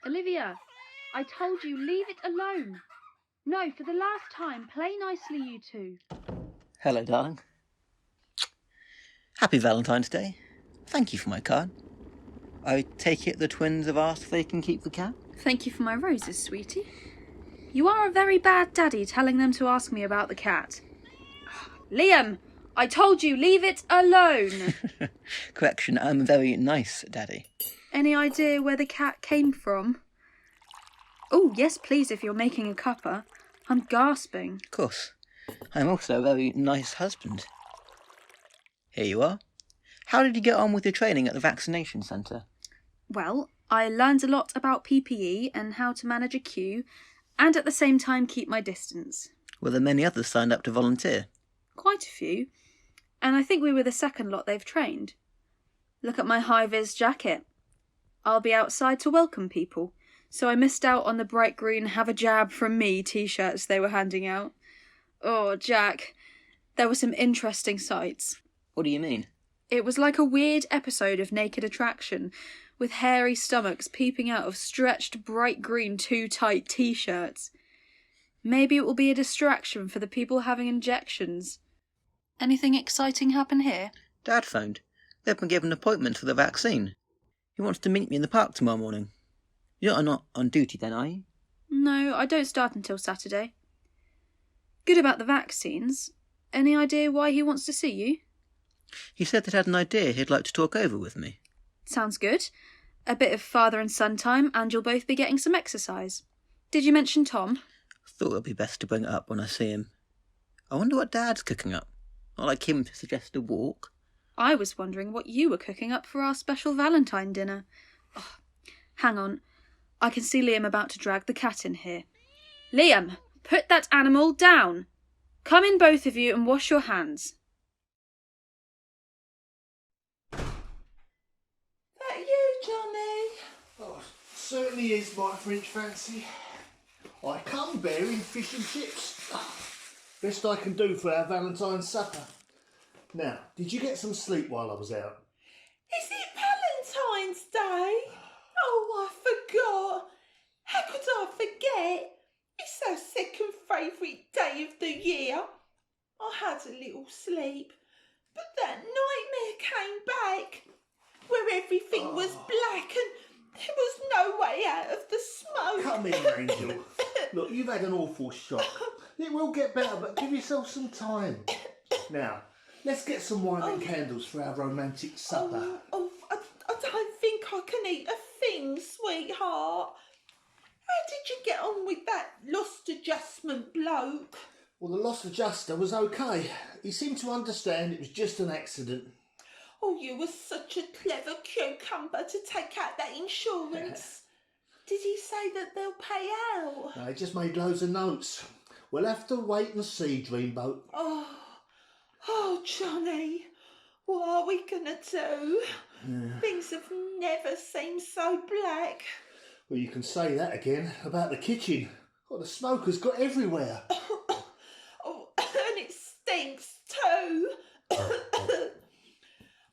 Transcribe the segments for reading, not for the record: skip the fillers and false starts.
Olivia, I told you, leave it alone. No, for the last time, play nicely, you two. Hello, darling. Happy Valentine's Day. Thank you for my card. I take it the twins have asked if they can keep the cat? Thank you for my roses, sweetie. You are a very bad daddy telling them to ask me about the cat. Liam, I told you, leave it alone. Correction, I'm a very nice daddy. Any idea where the cat came from? Oh, yes, please, if you're making a cuppa. I'm gasping. Of course. I'm also a very nice husband. Here you are. How did you get on with your training at the vaccination centre? Well, I learned a lot about PPE and how to manage a queue, and at the same time keep my distance. Were there many others signed up to volunteer? Quite a few, and I think we were the second lot they've trained. Look at my high-vis jacket. I'll be outside to welcome people, so I missed out on the bright green "Have a Jab from Me" t-shirts they were handing out. Oh, Jack, there were some interesting sights. What do you mean? It was like a weird episode of Naked Attraction, with hairy stomachs peeping out of stretched bright green too-tight t-shirts. Maybe it will be a distraction for the people having injections. Anything exciting happen here? Dad phoned. They've been given an appointment for the vaccine. He wants to meet me in the park tomorrow morning. You're not on duty then, are you? No, I don't start until Saturday. Good about the vaccines. Any idea why he wants to see you? He said that he had an idea he'd like to talk over with me. Sounds good. A bit of father and son time, and you'll both be getting some exercise. Did you mention Tom? Thought it would be best to bring it up when I see him. I wonder what Dad's cooking up. Not like him to suggest a walk. I was wondering what you were cooking up for our special Valentine dinner. Oh, hang on. I can see Liam about to drag the cat in here. Liam, put that animal down. Come in, both of you, and wash your hands. That you, Johnny? Oh, certainly is, my French fancy. I come bearing fish and chips. Best I can do for our Valentine's supper. Now, did you get some sleep while I was out? Is it Valentine's Day? Oh, I forgot. How could I forget? It's our second favourite day of the year. I had a little sleep, but that nightmare came back, where everything was black and there was no way out of the smoke. Come in, Angel. Look, you've had an awful shock. It will get better, but give yourself some time. Now, let's get some wine and candles for our romantic supper. I don't think I can eat a thing, sweetheart. How did you get on with that lost adjustment bloke? Well, the lost adjuster was okay. He seemed to understand it was just an accident. Oh, you were such a clever cucumber to take out that insurance. Did he say that they'll pay out? No, he just made loads of notes. We'll have to wait and see, Dreamboat. Oh, Johnny, what are we gonna do? Things have never seemed so black. Well, you can say that again about the kitchen. Oh, the smoke has got everywhere. Oh, and it stinks too.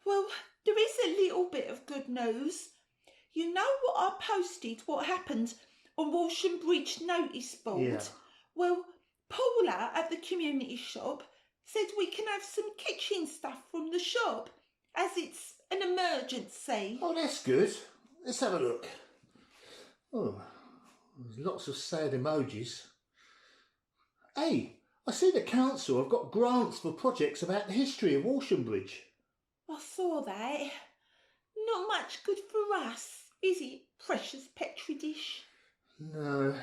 Well, there is a little bit of good news. You know what I posted, what happened on Walsham Bridge notice board? Yeah. Well, Paula at the community shop said we can have some kitchen stuff from the shop, as it's an emergency. Oh, that's good. Let's have a look. Oh, there's lots of sad emojis. Hey, I see the council have got grants for projects about the history of Walsham Bridge. I saw that. Not much good for us, is it, precious petri dish? No.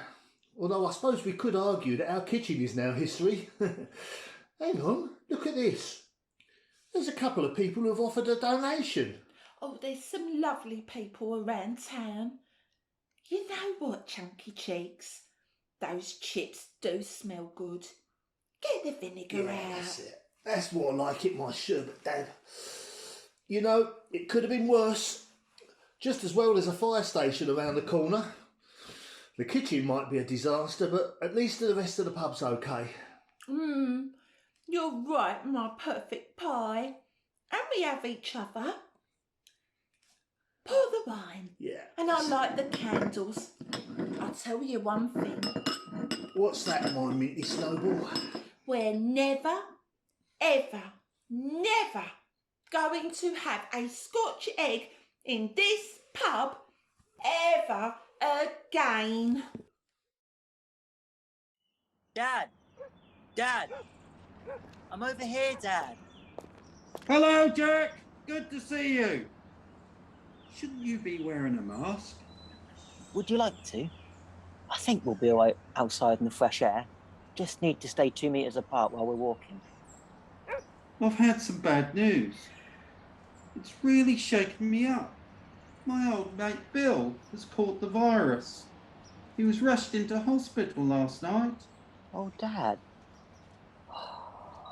Although I suppose we could argue that our kitchen is now history. Hang on, look at this. There's a couple of people who have offered a donation. Oh, there's some lovely people around town. You know what, Chunky Cheeks? Those chips do smell good. Get the vinegar out. That's it. That's more like it, my sherbet, Dad. You know, it could have been worse. Just as well as a fire station around the corner. The kitchen might be a disaster, but at least the rest of the pub's okay. You're right, my perfect pie. And we have each other. Pour the wine. Yeah. And I light the candles. I'll tell you one thing. What's that, my minty snowball? We're never, ever, never going to have a Scotch egg in this pub ever again. Dad! Dad! I'm over here, Dad. Hello, Jack. Good to see you. Shouldn't you be wearing a mask? Would you like to? I think we'll be alright outside in the fresh air. Just need to stay 2 meters apart while we're walking. I've had some bad news. It's really shaken me up. My old mate Bill has caught the virus. He was rushed into hospital last night. Oh, Dad.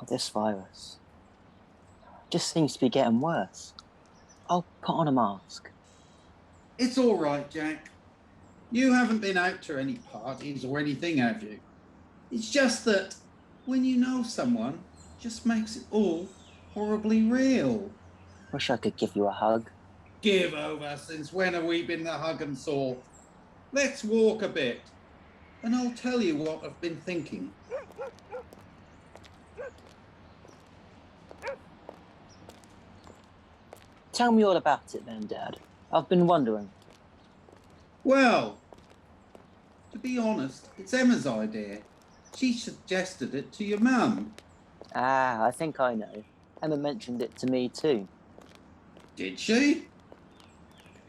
This virus just seems to be getting worse. I'll put on a mask. It's all right, Jack. You haven't been out to any parties or anything, have you? It's just that when you know someone, it just makes it all horribly real. Wish I could give you a hug. Give over, since when have we been the hug and sort? Let's walk a bit, and I'll tell you what I've been thinking. Tell me all about it then, Dad. I've been wondering. Well, to be honest, it's Emma's idea. She suggested it to your mum. I think I know. Emma mentioned it to me too. Did she?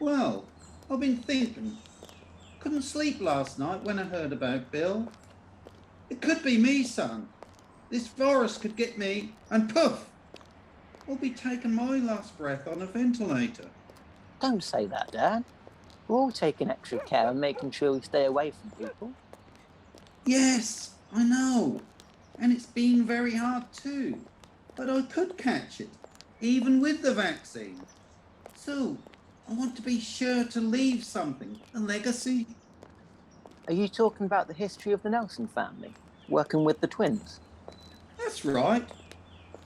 Well, I've been thinking. Couldn't sleep last night when I heard about Bill. It could be me, son. This virus could get me, and poof! I'll be taking my last breath on a ventilator. Don't say that, Dad. We're all taking extra care and making sure we stay away from people. Yes, I know. And it's been very hard too. But I could catch it, even with the vaccine. So, I want to be sure to leave something, a legacy. Are you talking about the history of the Nelson family, working with the twins? That's right.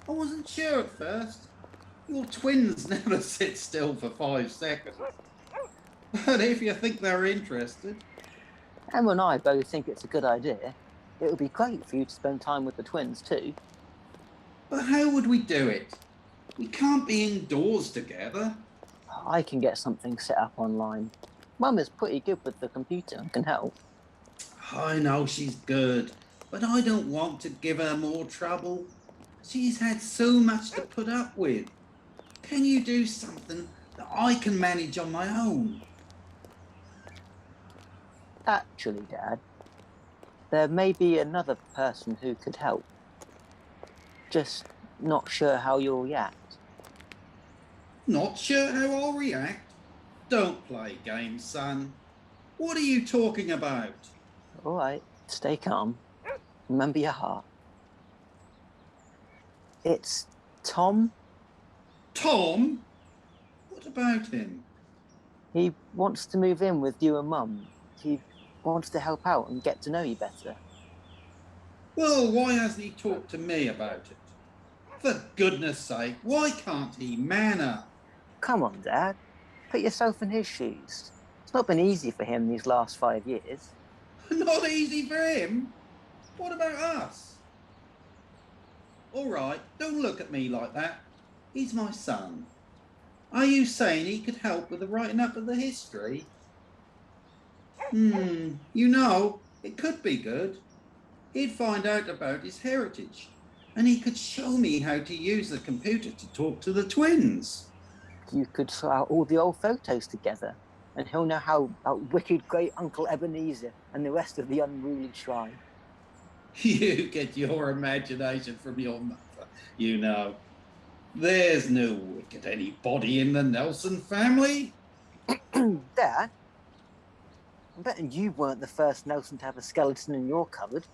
I wasn't sure at first. Your twins never sit still for 5 seconds. But if you think they're interested... Emma and I both think it's a good idea. It would be great for you to spend time with the twins too. But how would we do it? We can't be indoors together. I can get something set up online. Mum is pretty good with the computer and can help. I know she's good, but I don't want to give her more trouble. She's had so much to put up with. Can you do something that I can manage on my own? Actually, Dad, there may be another person who could help. Just not sure how you'll react. Not sure how I'll react? Don't play games, son. What are you talking about? All right, stay calm. Remember your heart. It's Tom. Tom? What about him? He wants to move in with you and Mum. He wants to help out and get to know you better. Well, why hasn't he talked to me about it? For goodness sake, why can't he man up? Come on, Dad. Put yourself in his shoes. It's not been easy for him these last 5 years. Not easy for him? What about us? All right, don't look at me like that. He's my son. Are you saying he could help with the writing up of the history? You know, it could be good. He'd find out about his heritage, and he could show me how to use the computer to talk to the twins. You could throw out all the old photos together, and he'll know how about wicked great Uncle Ebenezer and the rest of the unruly tribe. You get your imagination from your mother, you know. There's no wicked anybody in the Nelson family. Dad, I'm betting you weren't the first Nelson to have a skeleton in your cupboard.